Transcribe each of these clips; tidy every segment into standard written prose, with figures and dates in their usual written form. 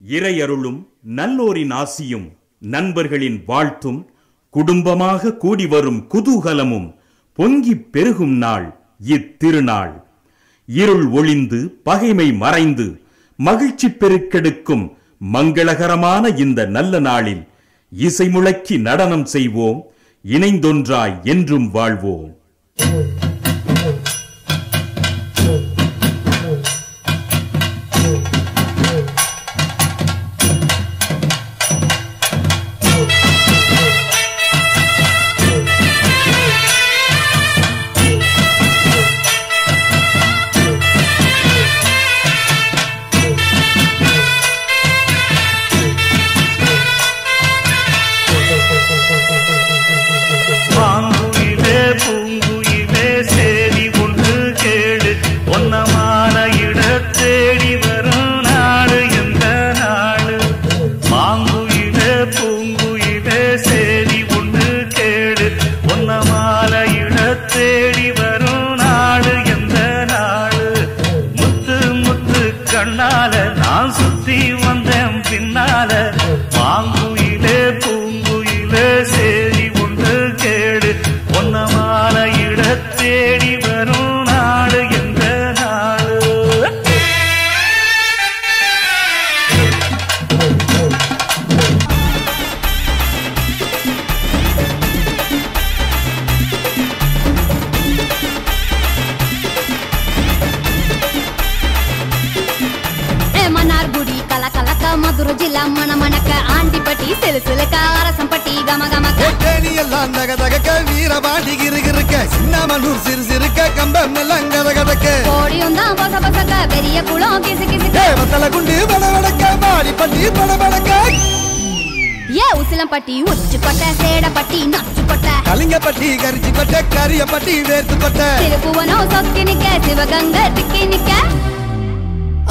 இறையருளும் நல்லோரின் ஆசியும் நண்பர்களின் வாழ்த்தும் குடும்பமாக கூடி வரும் குதூகலமும் பொங்கி பெருகும் நாள் இத்திருநாள். இருள் ஒளிந்து பகைமை மறைந்து மகிழ்ச்சி பெருக்கெடுக்கும் மங்களகரமான இந்த நல்ல நாளில் இசை முழக்கி நடனம் செய்வோம், இணைந்தொன்றாய் என்றும் வாழ்வோம். நான் சுத்தி வந்தேன் பின்னால மாங்குயிலே பூங்குயிலே சேரி ஒன்று கேடு ஒன்ன மாலையிட தேடி வரும் நாடு எந்த நாடு. మన్నార్గుడి కలకలక మధుర జిల్లా మన మనక ఆంటిపట్టి సిలుసిలక அரசம்பட்டி கமகமக தேனி எல்லாம் தகதக வீரபாண்டி கிருகிருக்க சின்னமனூர் சிறுசிறுக்க கம்பம் எல்லாம் கதகதக்க கோடியும் தான் பச பசக்க பெரிய குளம் கிசு கிசுக்க வத்தல குண்டு படபடக்க மாடிப்பட்டி படபடக்க ஏ உசிலம்பட்டி உச்சுப்பட்ட சேடப்பட்டி நச்சுப்பட்ட கலிங்கப்பட்டி கரிச்சிப்பட்ட கரியப்பட்டி வேர்த்துப்பட்ட திருப்புவனம் சொக்கி நிக்க சிவகங்க திக்கி நிக்க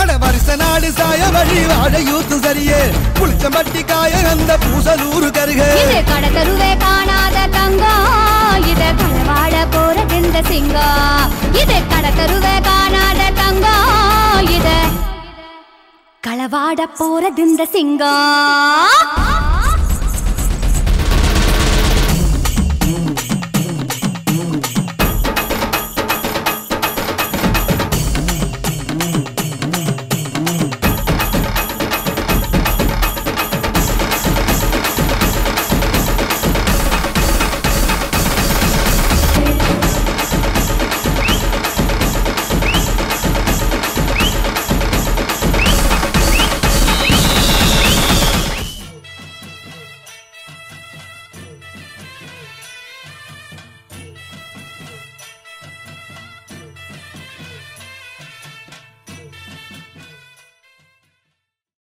அட வருஷ நாடு சாய வழி வாழ யூத்து சரியே புளிச்சம்பட்டி காய அந்த பூசலூரு கருக இது கடத்தருவே காணாத தங்கம் இது களவாட போறதிந்த சிங்கம் இது கடத்தருவே காணாத தங்கம் இது களவாட போறதிந்த சிங்கம்.